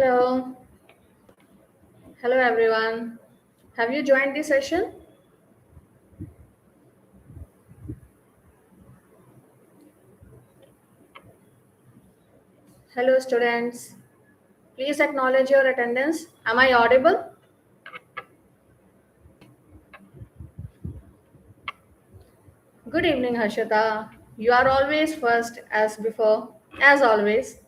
Hello. Hello, everyone. Have you joined the session? Hello, students. Please acknowledge your attendance. Am I audible? Good evening, Harshita. You are always first as before, as always.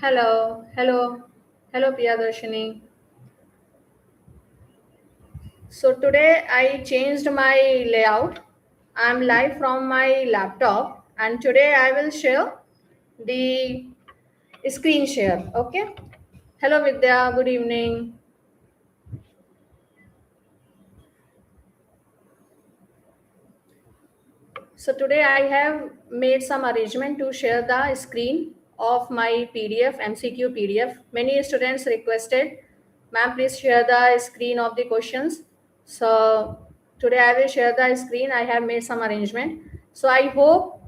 Hello. Hello. Hello, Priyadarshini. So today I changed my layout. I'm live from my laptop and today I will share the screen share. Okay. Hello, Vidya. Good evening. So today I have made some arrangement to share the screen of my PDF, MCQ PDF. Many students requested, ma'am, please share the screen of the questions. So today I will share the screen. I have made some arrangement. So I hope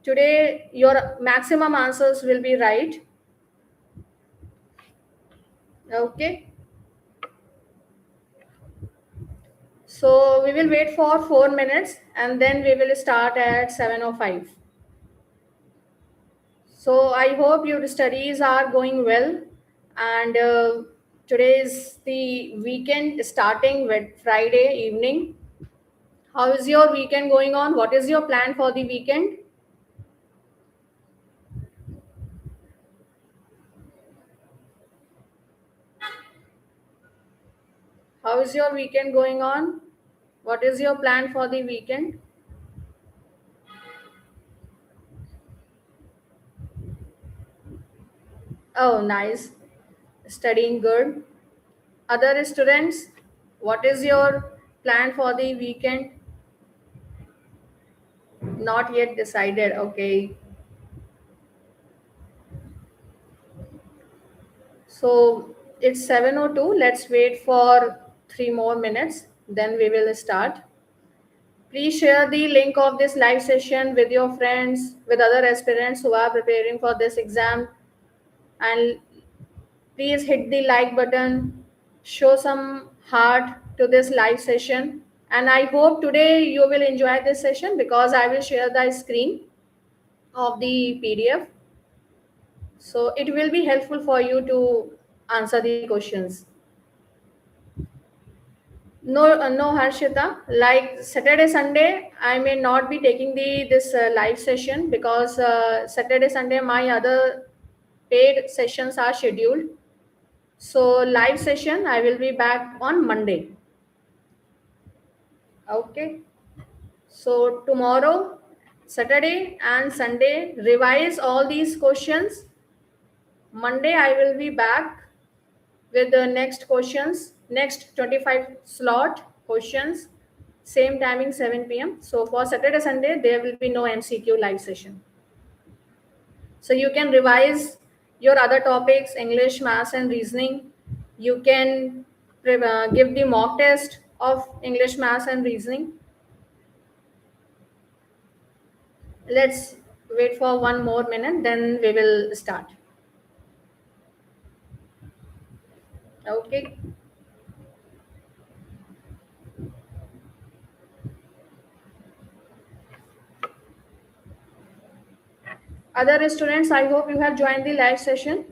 today your maximum answers will be right. Okay. So we will wait for 4 minutes and then we will start at 7:05. So I hope your studies are going well, and today is the weekend starting with Friday evening. How is your weekend going on? What is your plan for the weekend? How is your weekend going on? What is your plan for the weekend? Oh, nice. Studying good. Other students, what is your plan for the weekend? Not yet decided. Okay. So it's 7:02. Let's wait for 3 more minutes. Then we will start. Please share the link of this live session with your friends, with other aspirants who are preparing for this exam. And please hit the like button. Show some heart to this live session. And I hope today you will enjoy this session because I will share the screen of the PDF. So it will be helpful for you to answer the questions. No, no, Harshita. Like Saturday, Sunday, I may not be taking the this live session because Saturday, Sunday, my other paid sessions are scheduled. So live session, I will be back on Monday. Okay. So tomorrow, Saturday and Sunday, revise all these questions. Monday, I will be back with the next questions, next 25 slot questions, same timing 7 p.m. So for Saturday, Sunday, there will be no MCQ live session. So you can revise your other topics, English, maths, and reasoning. You can give the mock test of English, maths, and reasoning. Let's wait for 1 more minute, then we will start. Okay. Other students, I hope you have joined the live session.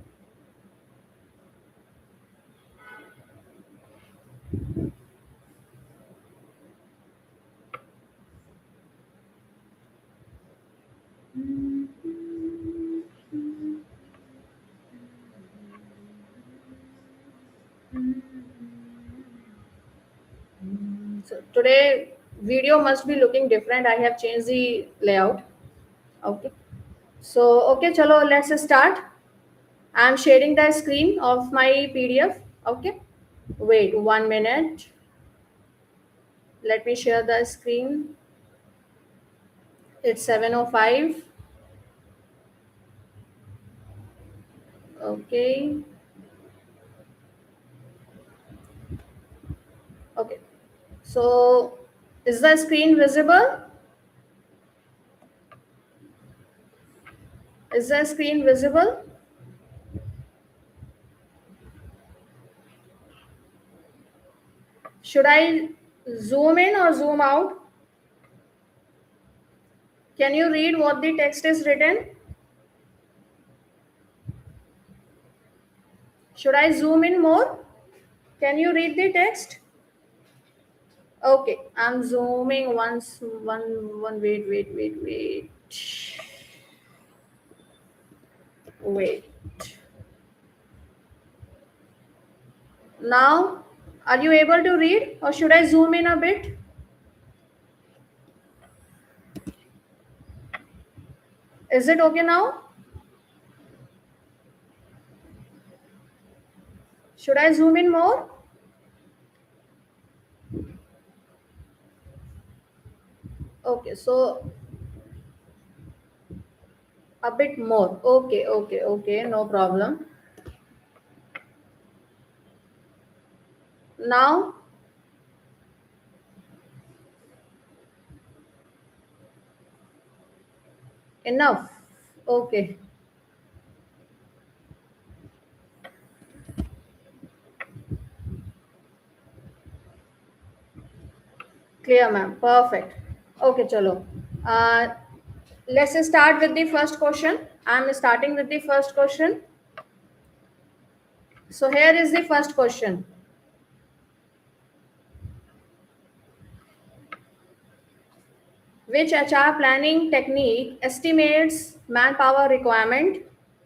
So today video must be looking different. I have changed the layout. Okay. So okay, chalo, let's start. I'm sharing the screen of my PDF. Okay. Wait 1 minute. Let me share the screen. It's 7:05. Okay. Okay. So is the screen visible? Is the screen visible? Should I zoom in or zoom out? Can you read what the text is written? Should I zoom in more? Can you read the text? Okay, I'm zooming once. Wait. Now, are you able to read or should I zoom in a bit? Is it okay now? Should I zoom in more? Okay, so a bit more. Okay, no problem. Now, enough. Okay, clear, ma'am. Perfect. Okay, chalo. Uh, let's start with the first question. I'm starting with the first question. So, here is the first question. Which HR planning technique estimates manpower requirement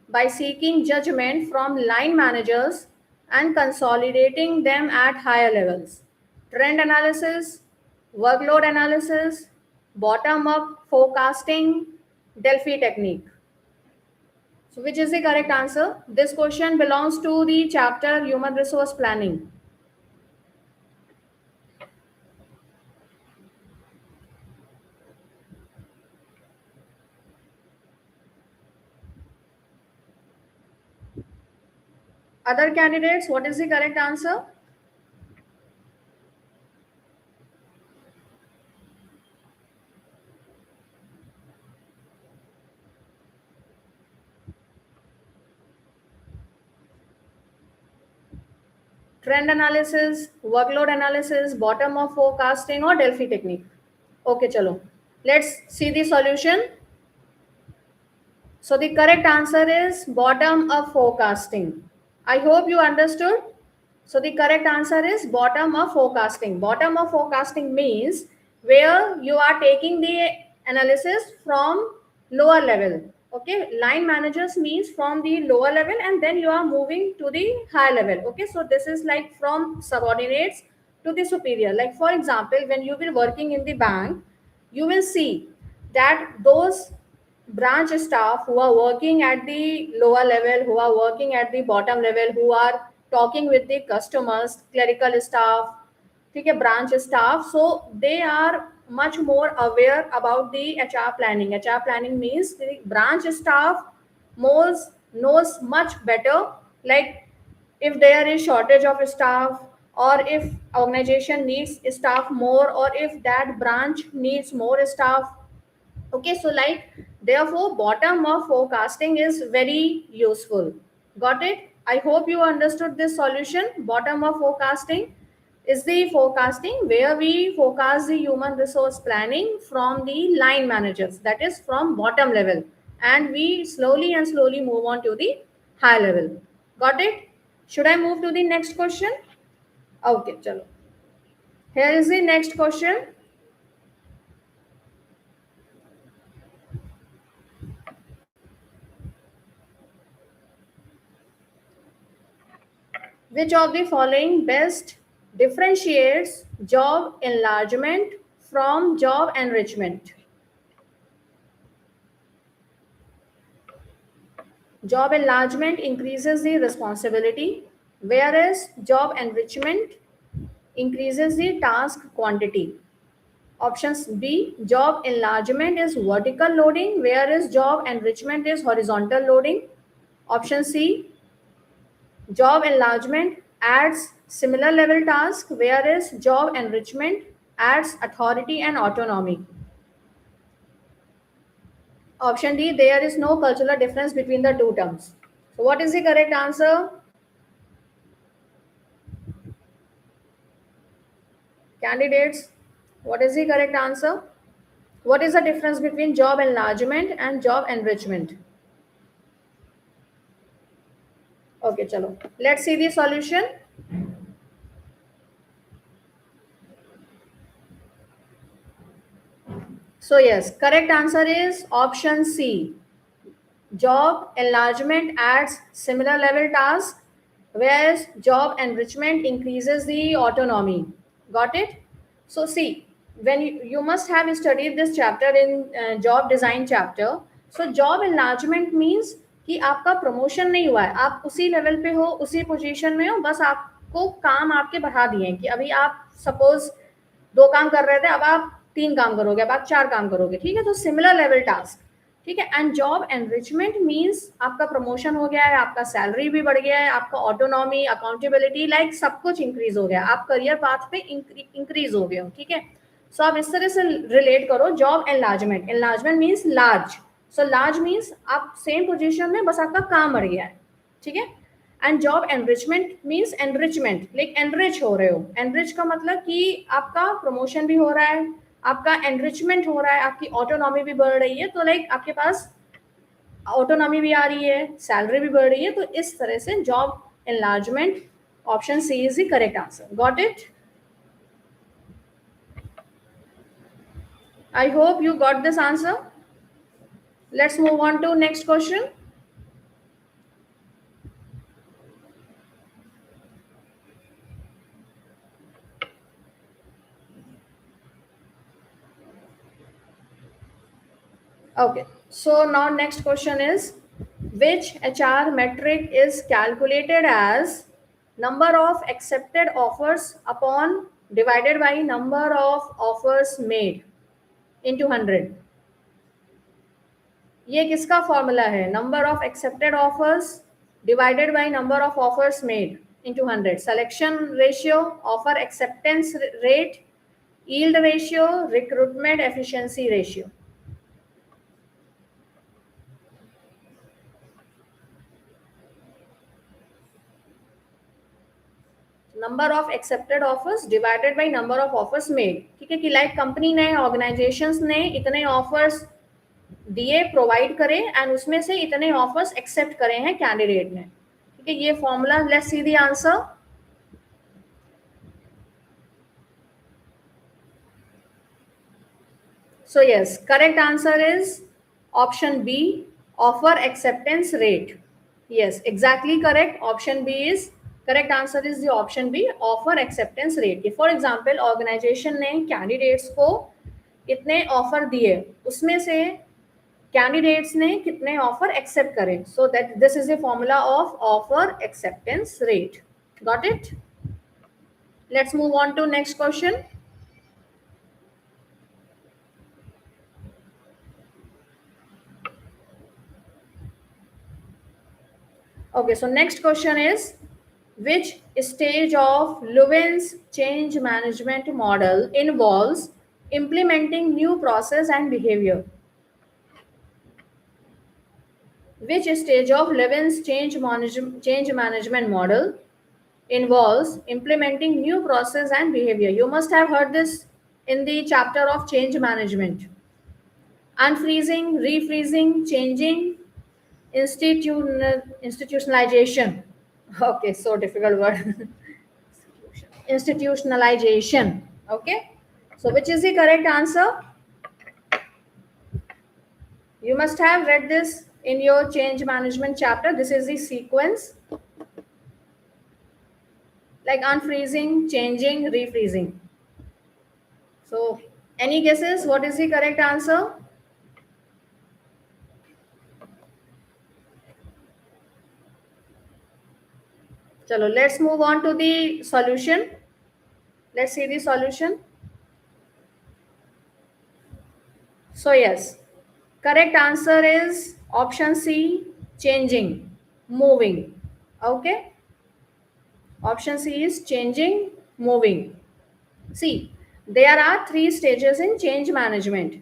by seeking judgment from line managers and consolidating them at higher levels? Trend analysis, workload analysis, bottom up forecasting, Delphi technique. So, which is the correct answer? This question belongs to the chapter Human Resource Planning. Other candidates, what is the correct answer? Trend analysis, workload analysis, bottom up forecasting, or Delphi technique. Okay, chalo. Let's see the solution. So the correct answer is bottom up forecasting. I hope you understood. So the correct answer is bottom up forecasting. Bottom up forecasting means where you are taking the analysis from lower level. Okay, line managers means from the lower level and then you are moving to the high level. Okay, so this is like from subordinates to the superior. Like for example, when you will working in the bank, you will see that those branch staff who are working at the lower level, who are working at the bottom level, who are talking with the customers, clerical staff, ठीक है, branch staff, so they are much more aware about the HR planning. HR planning means the branch staff knows much better, like if there is shortage of staff or if organization needs staff more or if that branch needs more staff. Okay, so like therefore bottom up forecasting is very useful. Got it? I hope you understood this solution. Bottom up forecasting is the forecasting where we forecast the human resource planning from the line managers, that is from bottom level, and we slowly move on to the high level. Got it? Should I move to the next question? Okay, chalo. Here is the next question. Which of the following best differentiates job enlargement from job enrichment? Job enlargement increases the responsibility, whereas job enrichment increases the task quantity. Options B, job enlargement is vertical loading, whereas job enrichment is horizontal loading. Option C, job enlargement adds similar level task, whereas job enrichment adds authority and autonomy. Option D, there is no cultural difference between the two terms. So what is the correct answer? Candidates, what is the correct answer? What is the difference between job enlargement and job enrichment? Okay, chalo. Let's see the solution. So yes, correct answer is option C. Job enlargement adds similar level task, whereas job enrichment increases the autonomy. Got it? So see, when you must have studied this chapter in job design chapter. So job enlargement means कि आपका promotion नहीं हुआ है, आप उसी level पे हो, उसी पोजीशन में हो, बस आपको काम आपके बढ़ा दिए हैं कि अभी आप सपोज 2 काम कर रहे थे, अब आप 3 काम करोगे, अब आप 4 काम करोगे, ठीक है? तो सिमिलर लेवल टास्क, ठीक है? एंड जॉब एनरिचमेंट मीन्स आपका प्रमोशन हो गया है, आपका सैलरी भी बढ़ गया है, आपका ऑटोनॉमी, अकाउंटेबिलिटी, लाइक सब कुछ इंक्रीज हो गया, आप करियर पाथ पे इंक्रीज हो गए हो, ठीक है? सो आप इस तरह से रिलेट करो job enlargement. Enlargement means large. So large means आप सेम पोजिशन में, बस आपका काम बढ़ गया है, ठीक है? And job enrichment means enrichment, like enrich हो रहे हो. एनरिच का मतलब कि आपका प्रमोशन भी हो रहा है, आपका एनरिचमेंट हो रहा है, आपकी ऑटोनॉमी भी बढ़ रही है, तो लाइक आपके पास ऑटोनॉमी भी आ रही है, सैलरी भी बढ़ रही है. तो इस तरह से job enlargement, option C is the correct answer. Got it? I hope you got this answer. Let's move on to next question. Okay, so now next question is, which HR metric is calculated as number of accepted offers upon divided by number of offers made into 100? ये किसका formula है? Number of accepted offers divided by number of offers made into 100. Selection ratio, offer acceptance rate, yield ratio, recruitment efficiency ratio. Number of accepted offers divided by number of offers made, ठीक है? कि like company ने, organisations ने इतने offers दिए, provide करे, and उसमें से इतने ऑफर्स एक्सेप्ट करे हैं कैंडिडेट ने, ठीक है? ये formula. Let's see the answer. So yes, correct answer is option B, offer acceptance rate. Yes, exactly correct. Option B is correct answer is the option B, offer acceptance rate. For example, organization ने candidates को इतने offer दिए, उसमें से candidates ने कितने offer accept करे. So that this is the formula of offer acceptance rate. Got it? Let's move on to next question. Okay, so next question is, which stage of Lewin's change management model involves implementing new process and behavior? Which stage of Lewin's change management model involves implementing new process and behavior? You must have heard this in the chapter of change management. Unfreezing, refreezing, changing, institutionalization. Okay, so difficult word. Institutionalization. Okay, so which is the correct answer? You must have read this in your change management chapter. This is the sequence, like unfreezing, changing, refreezing. So any guesses? What is the correct answer? Chalo, let's move on to the solution. Let's see the solution. So yes, correct answer is option C, changing, moving. Okay, option C is changing, moving. See, there are 3 stages in change management.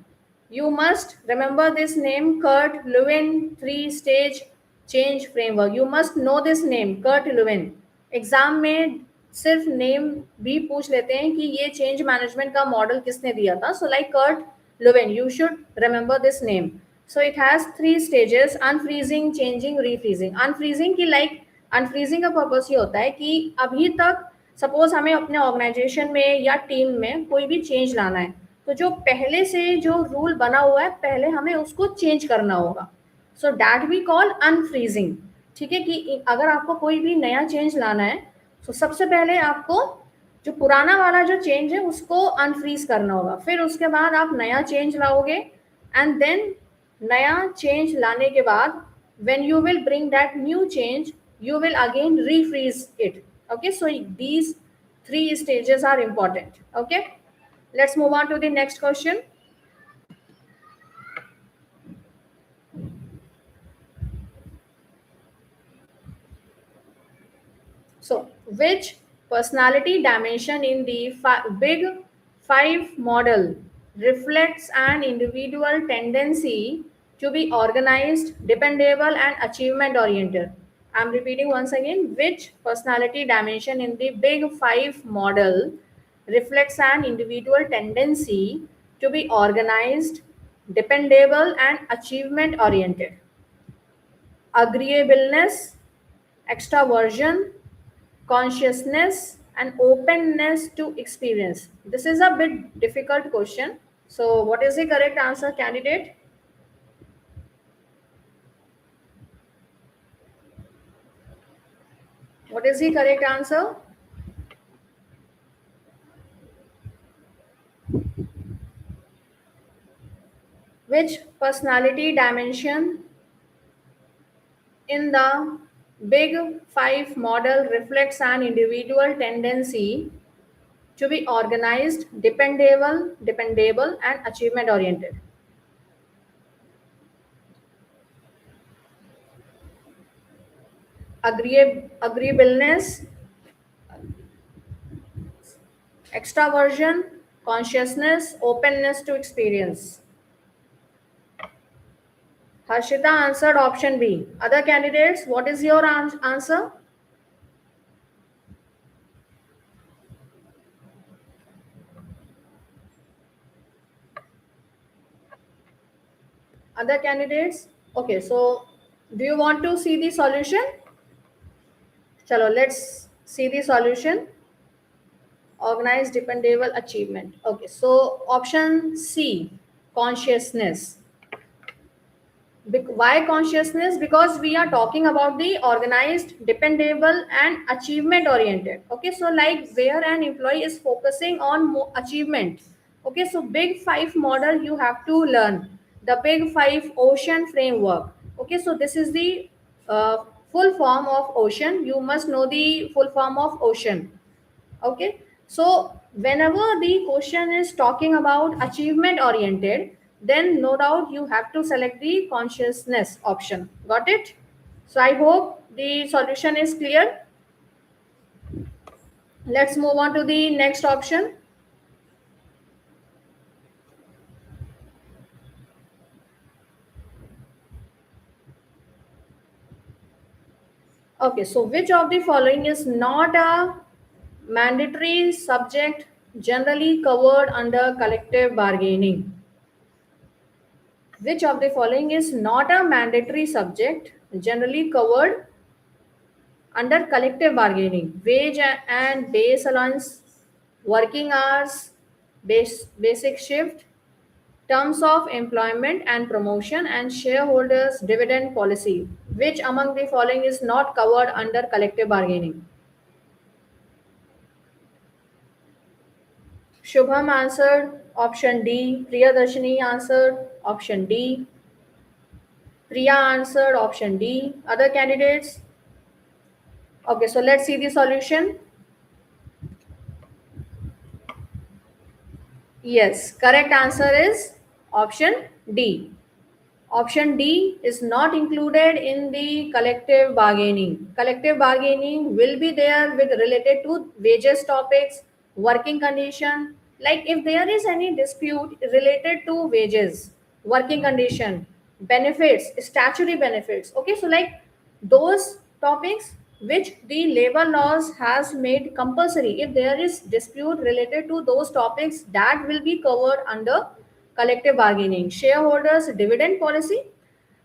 You must remember this name, Kurt Lewin 3-stage change framework. You must know this name, Kurt Lewin. Exam में सिर्फ name भी पूछ लेते हैं कि ये change management का model किसने दिया था. So like Kurt Lewin, you should remember this name. So it has 3 stages: unfreezing, changing, refreezing. Unfreezing की लाइक अनफ्रीजिंग का पर्पस ये होता है कि अभी तक सपोज हमें अपने ऑर्गेनाइजेशन में या टीम में कोई भी चेंज लाना है, तो जो पहले से जो रूल बना हुआ है पहले हमें उसको चेंज करना होगा. So that we call unfreezing. ठीक है, कि अगर आपको कोई भी नया चेंज लाना है तो सबसे पहले आपको जो पुराना वाला जो चेंज है उसको अनफ्रीज करना होगा, फिर उसके बाद आप नया चेंज लाओगे, एंड देन नया चेंज लाने के बाद when you will bring that new change, you will again refreeze it. Okay, so these 3 stages are important. Okay, let's move on to the next question. So, which personality dimension in the big five model reflects an individual tendency to be organized, dependable, and achievement oriented? I'm repeating once again. Which personality dimension in the big five model reflects an individual tendency to be organized, dependable, and achievement oriented? Agreeableness, extraversion, consciousness, and openness to experience. This is a bit difficult question. So what is the correct answer, candidate? What is the correct answer? Which personality dimension in the big five model reflects an individual tendency to be organized, dependable, and achievement oriented? Agreeableness, extraversion, consciousness, openness to experience. Harshita answered option B. Other candidates, what is your answer? Other candidates? Okay, so do you want to see the solution? Chalo, let's see the solution. Organized, dependable, achievement. Okay, so option C, consciousness. Why consciousness? Because we are talking about the organized, dependable, and achievement oriented. Okay, so like where an employee is focusing on achievement. Okay, so big five model you have to learn the big five ocean framework. Okay, so this is the full form of ocean. You must know the full form of ocean. Okay, so whenever the question is talking about achievement oriented, then no doubt you have to select the consciousness option. Got it? So I hope the solution is clear. Let's move on to the next option. Okay, so which of the following is not a mandatory subject generally covered under collective bargaining? Which of the following is not a mandatory subject generally covered under collective bargaining? Wage and base allowance, working hours, basic shift, terms of employment and promotion, and shareholders dividend policy. Which among the following is not covered under collective bargaining? Shubham answered option D. Priyadarshini answered option D. Priya answered option D. Other candidates? Okay, so let's see the solution. Yes, correct answer is option D. Option D is not included in the collective bargaining. Collective bargaining will be there with related to wages topics, working condition. Like if there is any dispute related to wages, working condition, benefits, statutory benefits. Okay, so like those topics which the labor laws has made compulsory. If there is dispute related to those topics, that will be covered under collective bargaining. Shareholders dividend policy,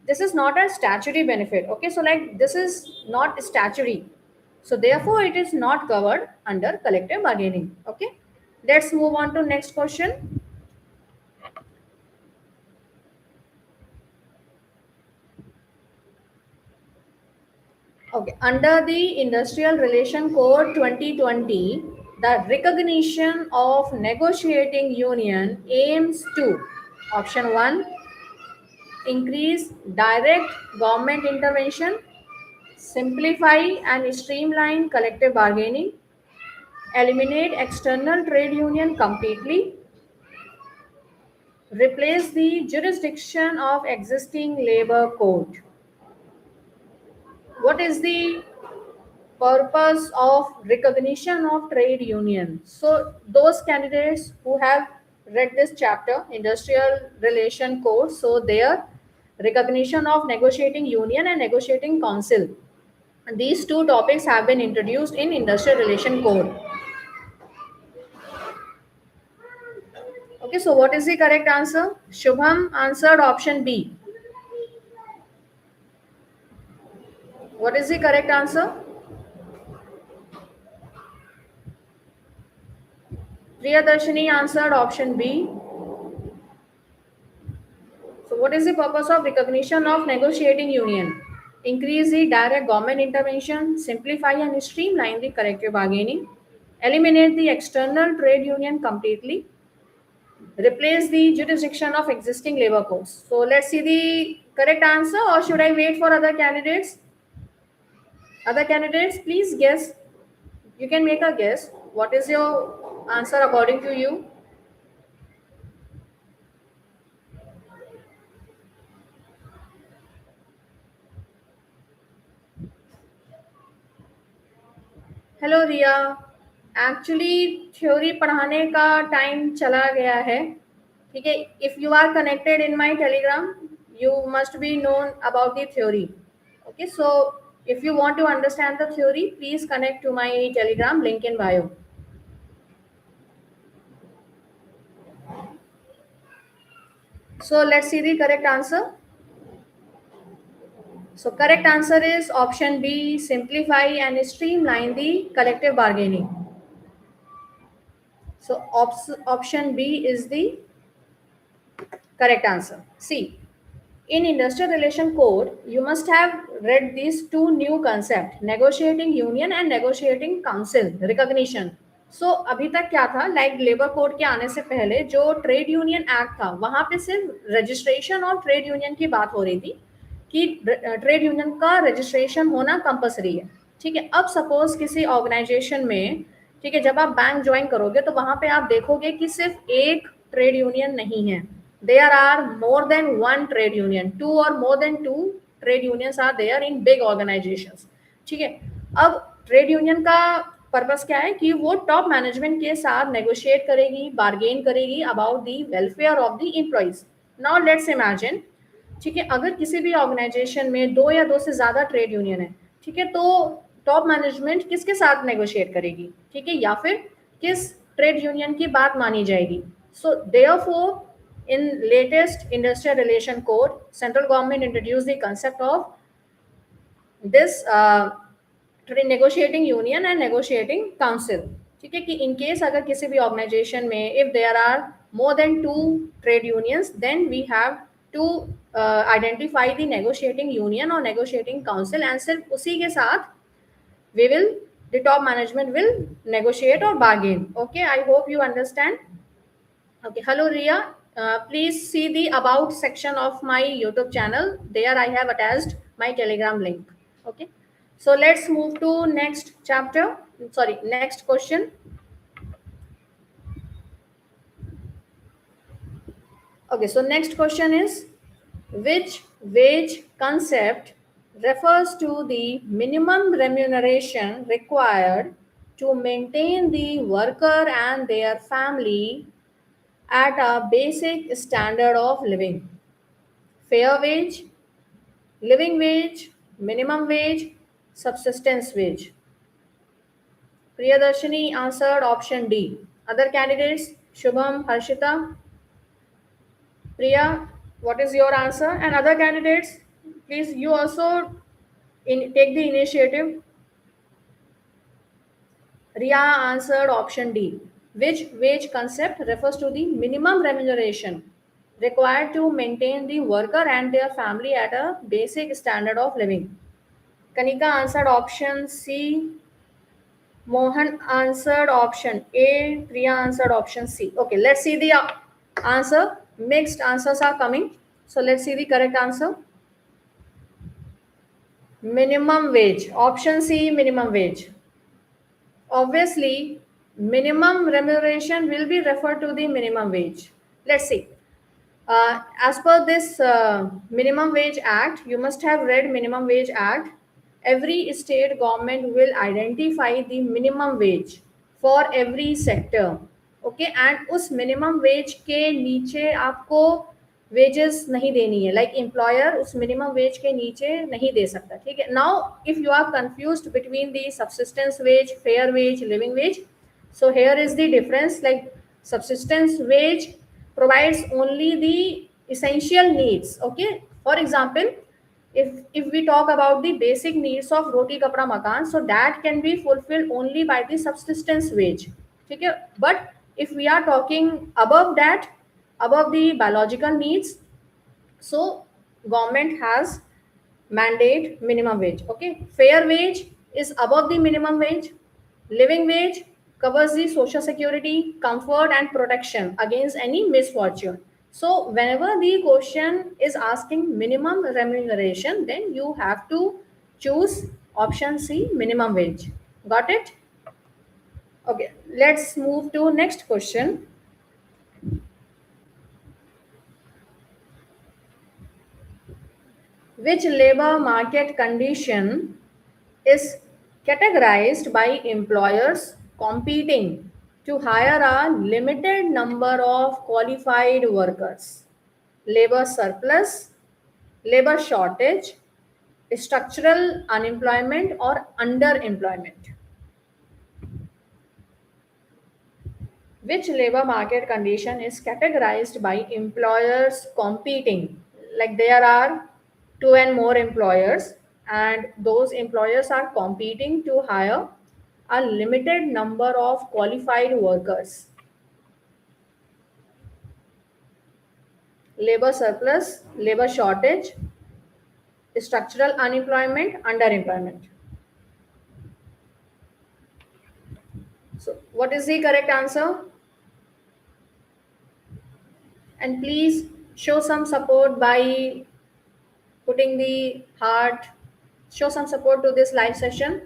this is not a statutory benefit. Okay, so like this is not statutory, so therefore it is not covered under collective bargaining. Okay, let's move on to next question. Okay, under the Industrial Relation Code 2020, the recognition of negotiating union aims to option 1, increase direct government intervention, simplify and streamline collective bargaining, eliminate external trade union completely, replace the jurisdiction of existing labor code. What is the purpose of recognition of trade union? So those candidates who have read this chapter, Industrial Relation Code, so their recognition of negotiating union and negotiating council, these two topics have been introduced in Industrial Relation Code. Okay, so what is the correct answer? Shubham answered option B. What is the correct answer? Priyadarshini answered option B. So what is the purpose of recognition of negotiating union? Increase the direct government intervention, simplify and streamline the collective bargaining, eliminate the external trade union completely, replace the jurisdiction of existing labor codes. So let's see the correct answer, or should I wait for other candidates? Other candidates, please guess. You can make a guess. What is your answer according to you? Hello Riya, actually theory पढ़ाने का time चला गया है. ठीक है, if you are connected in my Telegram, you must be known about the theory. Okay, so if you want to understand the theory, please connect to my telegram link in bio. So let's see the correct answer. So correct answer is option B, simplify and streamline the collective bargaining. So option B is the correct answer. See, in Industrial Relation Code, you must have read these two new concepts, negotiating union and negotiating council, recognition. सो अभी तक क्या था, like labour code के आने से पहले जो trade union act था, वहां पे सिर्फ रजिस्ट्रेशन और ट्रेड यूनियन की बात हो रही थी कि ट्रेड यूनियन का रजिस्ट्रेशन होना कंपलसरी है. ठीक है, अब सपोज किसी ऑर्गेनाइजेशन में, ठीक है, जब आप बैंक ज्वाइन करोगे तो वहां पे आप देखोगे कि सिर्फ एक ट्रेड यूनियन नहीं है. There are more than one trade union, two or more than two trade unions are there in big organizations. ठीक है, अब ट्रेड यूनियन का पर्पस क्या है कि वो टॉप मैनेजमेंट के साथ नेगोशिएट करेगी, बार्गेन करेगी about the welfare of the employees. Now let's imagine, ठीक है, अगर किसी भी ऑर्गेनाइजेशन में दो या दो से ज्यादा ट्रेड यूनियन है, ठीक है, तो टॉप मैनेजमेंट किसके साथ नेगोशिएट करेगी? ठीक है, या फिर किस ट्रेड यूनियन की बात मानी जाएगी? So therefore in latest industrial relation code, central government introduced the concept of this negotiating union and negotiating council. ठीक है, कि इन केस अगर किसी भी ऑर्गेनाइजेशन में if there are more than two trade unions, then we have to identify the negotiating union और negotiating council, and सिर्फ उसी के साथ we will, the top management will negotiate or bargain. Okay, I hope you understand. Okay, hello Ria. Please see the about section of my YouTube channel. There I have attached my Telegram link. Okay, so let's move to next chapter. Sorry, next question. Okay, so next question is, which wage concept refers to the minimum remuneration required to maintain the worker and their family at a basic standard of living? Fair wage, living wage, minimum wage, subsistence wage. Priyadarshini answered option D. Other candidates, Shubham, Harshita, Priya, what is your answer? And other candidates, please you also take the initiative. Ria answered option D, which wage concept refers to the minimum remuneration required to maintain the worker and their family at a basic standard of living. Kanika answered option C. Mohan answered option A. Priya answered option C. Okay, let's see the answer. Mixed answers are coming. So let's see the correct answer. Minimum wage. Option C, minimum wage. Obviously, minimum remuneration will be referred to the minimum wage. Let's see. As per this minimum wage act, you must have read minimum wage act. Every state government will identify the minimum wage for every sector. Okay, and उस minimum wage के नीचे आपको wages नहीं देनी है, like employer उस minimum wage के नीचे नहीं दे सकता. ठीक है. Now if you are confused between the subsistence wage, fair wage, living wage, so here is the difference. Like subsistence wage provides only the essential needs. Okay, for example, if we talk about the basic needs of roti kapda makan, so that can be fulfilled only by the subsistence wage. Okay, but if we are talking above that, above the biological needs, so government has mandate minimum wage. Okay, fair wage is above the minimum wage. Living wage covers the social security, comfort and protection against any misfortune. So whenever the question is asking minimum remuneration, then you have to choose option C, minimum wage. Got it? Okay, let's move to next question. Which labor market condition is categorized by employers competing to hire a limited number of qualified workers? Labor surplus, labor shortage, structural unemployment, or underemployment? Which labor market condition is categorized by employers competing? Like there are two and more employers, and those employers are competing to hire a limited number of qualified workers. Labor surplus, labor shortage, structural unemployment, underemployment. So, what is the correct answer? And please show some support by putting the heart. Show some support to this live session.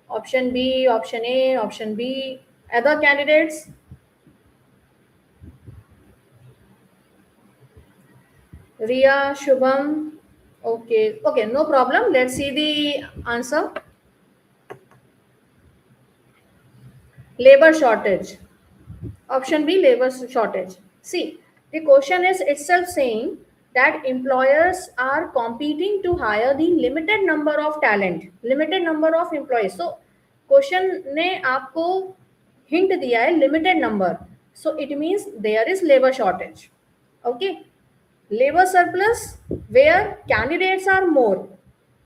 Option B, option A, option B. Other candidates? Ria, Shubham. Okay, okay, no problem. Let's see the answer. Labor shortage. Option B, labor shortage. See, the question is itself saying that employers are competing to hire the limited number of talent, limited number of employees. So, question ने आपको hint दिया है limited number. So, it means there is labor shortage. Okay. Labor surplus where candidates are more.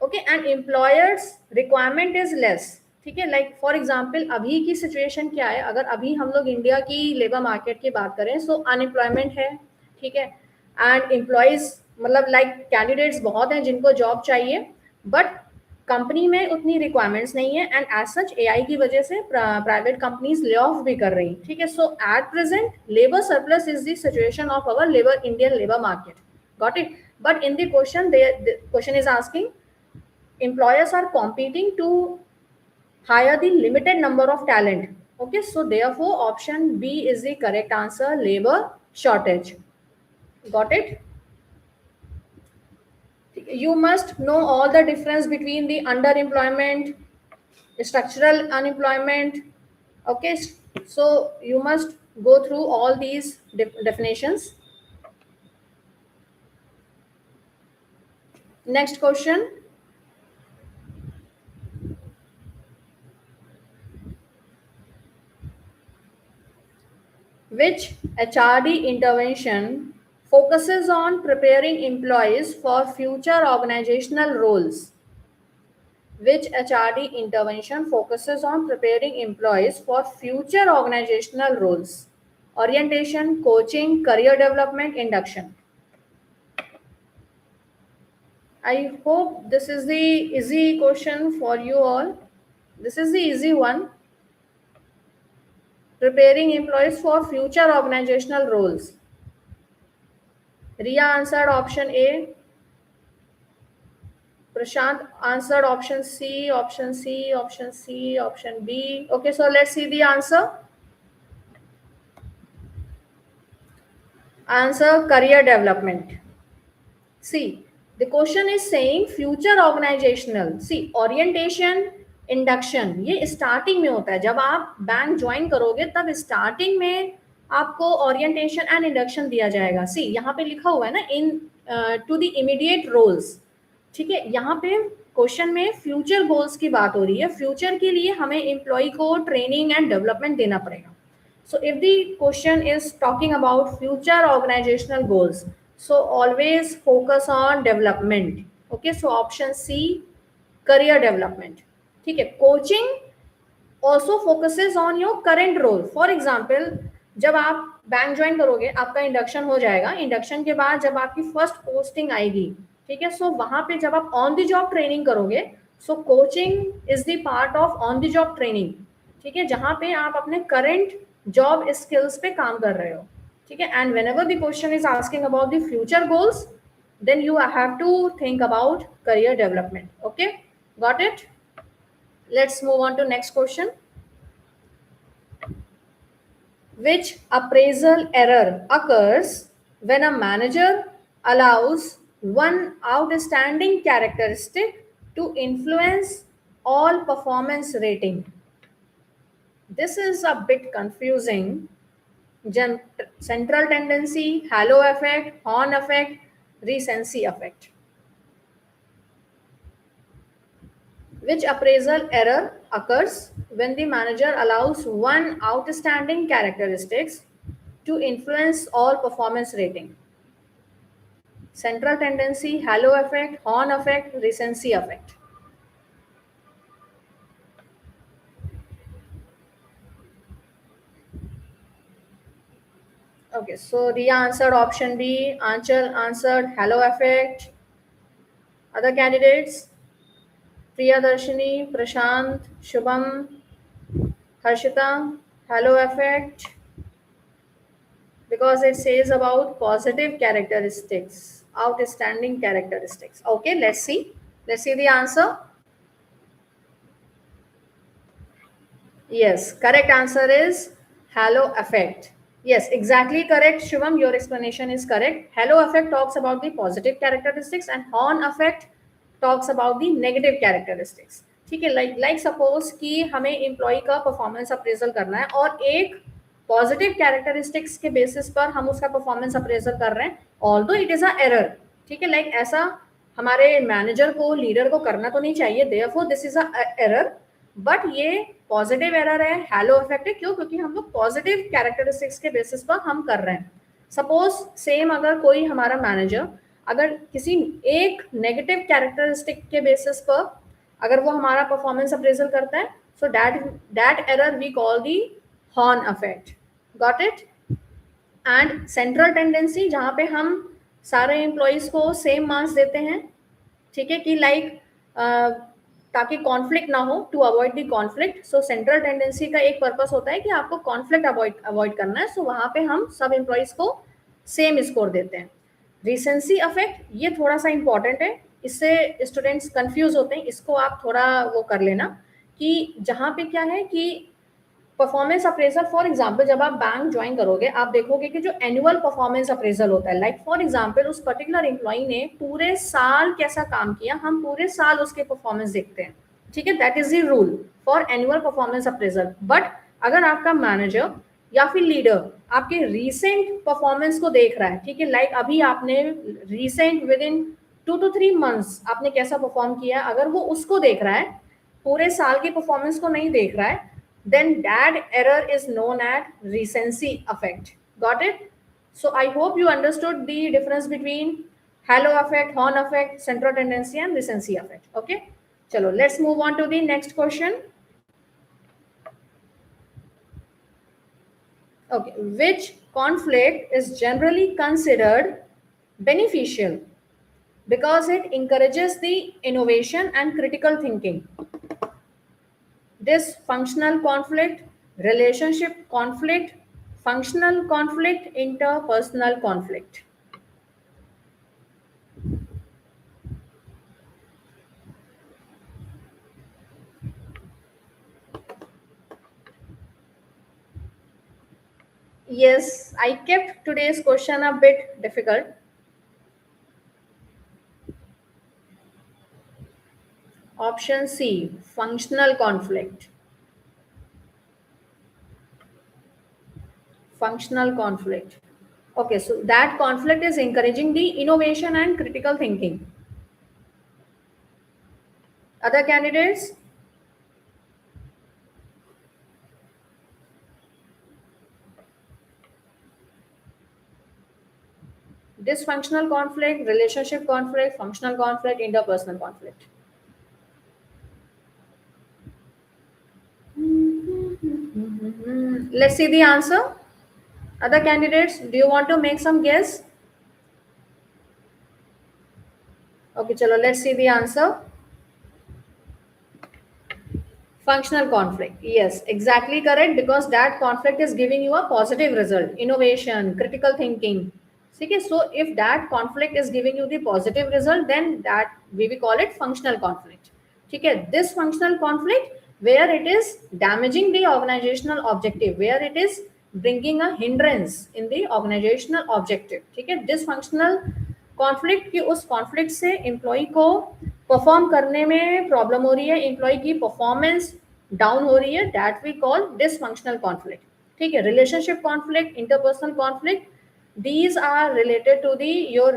Okay, and employers requirement is less. ठीक है, like for example अभी की situation क्या है, अगर अभी हम लोग इंडिया की लेबर मार्केट की बात करें, सो अनएम्प्लॉयमेंट है. ठीक है, एंड एम्प्लॉयज मतलब लाइक कैंडिडेट्स बहुत हैं जिनको जॉब चाहिए, बट कंपनी में उतनी रिक्वायरमेंट्स नहीं है, एंड एज सच एआई की वजह से प्राइवेट कंपनीज ले ऑफ भी कर रही. ठीक है, so at present labour surplus is the situation of our labour Indian labour market. Got it? But in the question is asking employers are competing to hire the limited number of talent. Okay, so therefore option B is the correct answer, labor shortage. Got it? You must know all the difference between the underemployment, structural unemployment. Okay, so you must go through all these definitions. Next question. Which HRD intervention focuses on preparing employees for future organizational roles? Which HRD intervention focuses on preparing employees for future organizational roles? Orientation, coaching, career development, induction. I hope this is the easy question for you all. This is the easy one. Preparing employees for future organizational roles. Ria answered option A. Prashant answered option C, option C, option C, option B. Okay, so let's see the answer. Answer career development. See, the question is saying future organizational. See, orientation, induction ये starting में होता है. जब आप bank join करोगे तब starting में आपको ओरिएंटेशन एंड इंडक्शन दिया जाएगा. सी यहाँ पे लिखा हुआ है ना, इन टू द इमीडिएट रोल्स. ठीक है, यहाँ पे क्वेश्चन में फ्यूचर गोल्स की बात हो रही है. फ्यूचर के लिए हमें एम्प्लॉय को ट्रेनिंग एंड डेवलपमेंट देना पड़ेगा. So if the question is talking about future organizational goals, so always focus on development. Okay, so option C, career development. ठीक है, coaching also focuses on your current role. For example, जब आप bank join करोगे आपका induction हो जाएगा. Induction के बाद जब आपकी फर्स्ट पोस्टिंग आएगी, ठीक है, सो वहां पे जब आप ऑन द जॉब ट्रेनिंग करोगे, so coaching is the part of on the job training. ठीक है, जहां पे आप अपने करंट जॉब स्किल्स पे काम कर रहे हो. ठीक है, and whenever the question is asking about the future goals, then you have to think about career development. Okay, got it? Let's move on to next question. Which appraisal error occurs when a manager allows one outstanding characteristic to influence all performance rating? This is a bit confusing. Central tendency, halo effect, horn effect, recency effect. Which appraisal error occurs when the manager allows one outstanding characteristics to influence all performance rating? Central tendency, halo effect, horn effect, recency effect. Okay, so Ria answered option B, Anchal answered halo effect. Other candidates? Priyadarshini, Prashant, Shubham, Harshita, halo effect, because it says about positive characteristics, outstanding characteristics. Okay, let's see the answer. Yes, correct answer is halo effect. Yes, exactly correct, Shivam. Your explanation is correct. Halo effect talks about the positive characteristics and horn effect talks about the negative characteristics. ठीक है, like suppose कि हमें employ का performance appraisal करना है और एक positive characteristics के बेसिस पर हम उसका परफॉर्मेंस अप्रेजल कर रहे हैं, although it is a error. ठीक है, लाइक ऐसा हमारे मैनेजर को, लीडर को करना तो नहीं चाहिए, therefore this is a error. But ये पॉजिटिव एरर है, हैलो इफेक्ट है. क्यों? क्योंकि हम लोग पॉजिटिव कैरेक्टरिस्टिक्स के बेसिस पर हम कर रहे हैं. सपोज सेम अगर कोई हमारा मैनेजर अगर किसी एक नेगेटिव कैरेक्टरिस्टिक के बेसिस पर अगर वो हमारा परफॉर्मेंस अप्रेजल करता है, so that error we call the horn effect. Got it? And central tendency, जहाँ पे हम सारे एम्प्लॉयज को सेम मार्क्स देते हैं. ठीक है, कि लाइक ताकि कॉन्फ्लिक्ट ना हो, to avoid the conflict. So central tendency का एक पर्पस होता है कि आपको कॉन्फ्लिक्ट अवॉइड करना है. सो वहाँ पे हम सब एम्प्लॉयज को सेम स्कोर देते हैं. रिसेंसी अफेक्ट, ये थोड़ा सा इंपॉर्टेंट है, इससे स्टूडेंट्स कंफ्यूज होते हैं. इसको आप थोड़ा वो कर लेना कि जहाँ पे क्या है कि परफॉर्मेंस अप्रेजल, फॉर एग्जांपल जब आप बैंक ज्वाइन करोगे आप देखोगे कि जो एनुअल परफॉर्मेंस अप्रेजल होता है, लाइक फॉर एग्जांपल उस पर्टिकुलर एम्प्लॉई ने पूरे साल कैसा काम किया, हम पूरे साल उसके परफॉर्मेंस देखते हैं. ठीक है, that is the rule for annual performance appraisal. But अगर आपका मैनेजर या फिर लीडर आपके रीसेंट परफॉर्मेंस को देख रहा है, ठीक है, लाइक अभी आपने recent with in 2 to 3 months आपने कैसा परफॉर्म किया, अगर वो उसको देख रहा है, पूरे साल की परफॉर्मेंस को नहीं देख रहा है, then that error is known as recency effect. Got it? So I hope you understood the difference between halo effect, horn effect, central tendency, and recency effect. Okay? Chalo, let's move on to the next question. Okay, which conflict is generally considered beneficial because it encourages the innovation and critical thinking? Dysfunctional conflict, relationship conflict, functional conflict, interpersonal conflict. Yes, I kept today's question a bit difficult. Option C, functional conflict. Functional conflict. Okay, so that conflict is encouraging the innovation and critical thinking. Other candidates? Dysfunctional conflict, relationship conflict, functional conflict, interpersonal conflict. Let's see the answer. Other candidates, do you want to make some guess? Okay, chalo, let's see the answer. Functional conflict. Yes, exactly correct, because that conflict is giving you a positive result, innovation, critical thinking. Okay, so if that conflict is giving you the positive result, then that we will call it functional conflict. Okay, this functional conflict where it is damaging the organizational objective, where it is bringing a hindrance in the organizational objective. ठीक है, dysfunctional conflict कि उस conflict से employ को perform करने में problem हो रही है, एम्प्लॉय की परफॉर्मेंस डाउन हो रही है, that we call dysfunctional conflict. ठीक है, relationship conflict, interpersonal conflict, these are related to the your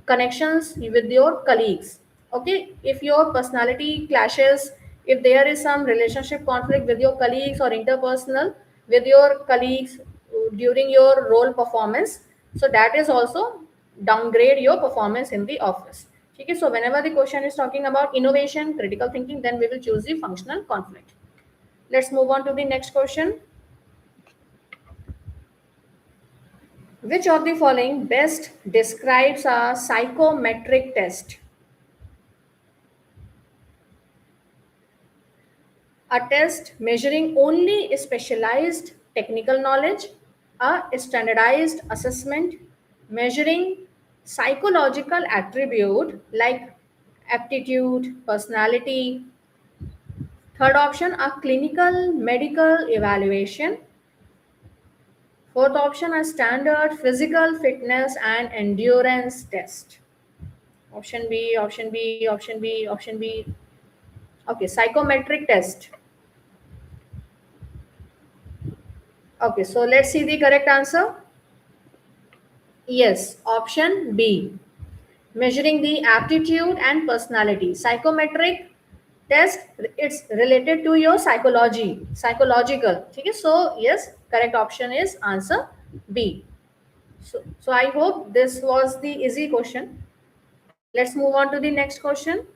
connections with your colleagues. Okay, if your personality clashes, if there is some relationship conflict with your colleagues or interpersonal with your colleagues during your role performance, so that is also downgrade your performance in the office. Okay, so whenever the question is talking about innovation, critical thinking, then we will choose the functional conflict. Let's move on to the next question. Which of the following best describes a psychometric test? A test measuring only specialized technical knowledge, a standardized assessment measuring psychological attribute like aptitude, personality. Third option, a clinical medical evaluation. Fourth option, a standard physical fitness and endurance test. Option B, option B, option B, option B. Okay, psychometric test. Okay, so let's see the correct answer. Yes, option B. Measuring the aptitude and personality. Psychometric test, it's related to your psychology, psychological. Okay, so yes, correct option is answer B. So I hope this was the easy question. Let's move on to the next question.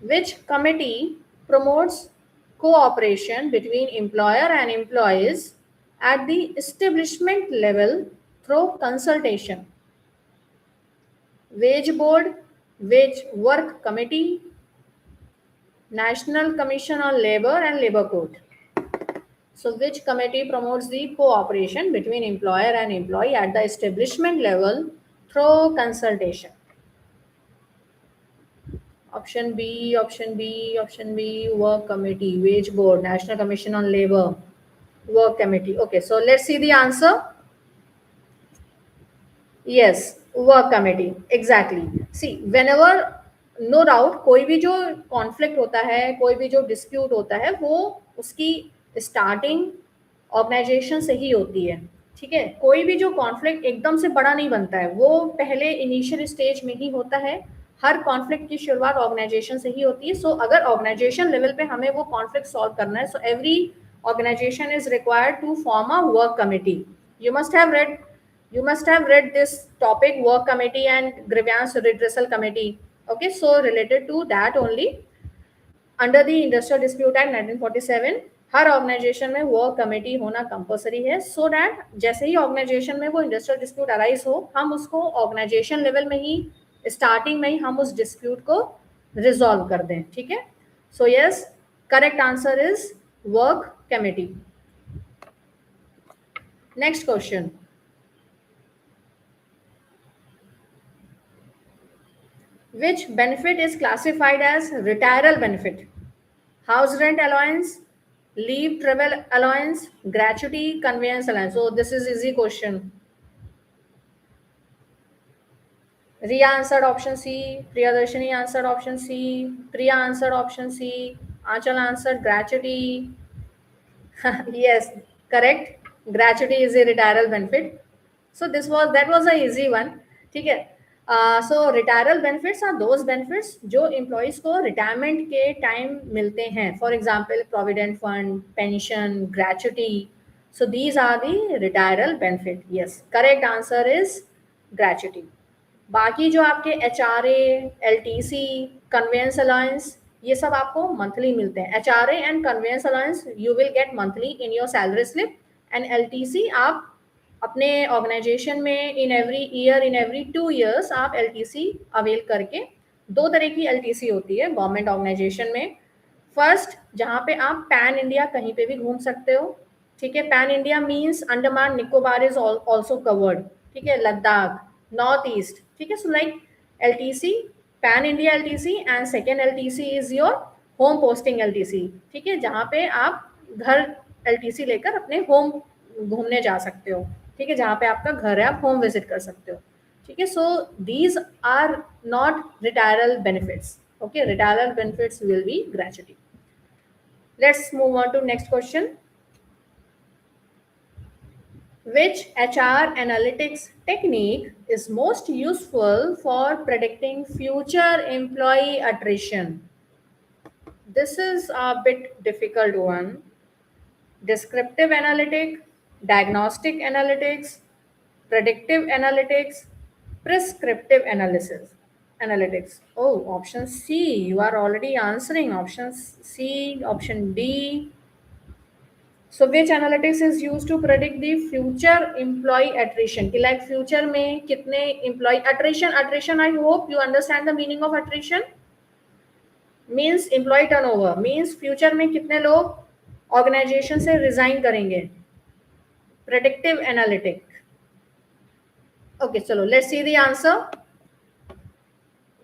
Which committee promotes cooperation between employer and employees at the establishment level through consultation? Wage Board, Wage Work Committee, National Commission on Labor and Labor Code. So which committee promotes the cooperation between employer and employee at the establishment level through consultation? Option B, option B, option B, Work Committee, Wage Board, National Commission on Labor, Work Committee. Okay, so let's see the answer. Yes, Work Committee. Exactly. See, whenever no doubt कोई भी जो conflict होता है, कोई भी जो dispute होता है, वो उसकी स्टार्टिंग ऑर्गेनाइजेशन से ही होती है. ठीक है, कोई भी जो कॉन्फ्लिक्ट एकदम से बड़ा नहीं बनता है, वो पहले इनिशियल स्टेज में ही होता है। हर कॉन्फ्लिक्ट की शुरुआत ऑर्गेनाइजेशन से ही होती है। सो अगर ऑर्गेनाइजेशन लेवल पे हमें वो कॉन्फ्लिक्ट सॉल्व करना है, so every organization is required to form a work committee. you must have read you must have read this topic, work committee and grievance redressal committee. Okay, so related to that only, under the industrial dispute act 1947 हर organization में work committee होना compulsory है, so that जैसे ही organisation में वो industrial dispute arise हो, हम उसको ऑर्गेनाइजेशन लेवल में ही स्टार्टिंग में ही हम उस डिस्प्यूट को रिजॉल्व कर दें। ठीक है, so yes, correct answer is work committee. Next question, which benefit is classified as retiral benefit? House rent allowance, leave travel allowance, gratuity, conveyance allowance. So this is easy question. Riya answered option C, Priyadarshini answered option C, Priya answered option C, Aanchal answered gratuity. Yes, correct. Gratuity is a retiral benefit. So that was a easy one. ठीक है, so retiral benefits are those benefits जो employees को retirement के time मिलते हैं। For example provident fund, pension, gratuity. So these are the retiral benefit. Yes, correct answer is gratuity. बाकी जो आपके HRA, LTC, कन्वेंस अलाउंस, ये सब आपको मंथली मिलते हैं। HRA and convince allowance you will get monthly in your salary slip, and LTC आप अपने ऑर्गेनाइजेशन में in every year, in every 2 years आप LTC अवेल करके, दो तरह की LTC होती है गवर्नमेंट ऑर्गेनाइजेशन में। फर्स्ट, जहाँ पे आप पैन इंडिया कहीं पे भी घूम सकते हो। ठीक है, pan India means Andaman Nicobar is also covered. ठीक है, लद्दाख, नॉर्थ ईस्ट। ठीक है, so like LTC, pan India LTC, and second LTC is your home posting LTC। ठीक है, जहाँ पे आप घर LTC लेकर अपने होम घूमने जा सकते हो। ठीक है, जहाँ पे आपका घर है, आप होम विजिट कर सकते हो। ठीक है, so these are not retiral benefits. Okay, retiral benefits will be gratuity. Let's move on to next question. Which HR analytics technique is most useful for predicting future employee attrition? This is a bit difficult one. Descriptive analytic, diagnostic analytics, predictive analytics, prescriptive analytics. Oh, option C, you are already answering option C, option D. So which analytics is used to predict the future employee attrition? कि like future में कितने employee attrition I hope you understand the meaning of attrition. Means employee turnover, means future में कितने लोग organization से resign करेंगे. Predictive analytic. Okay, चलो let's see the answer.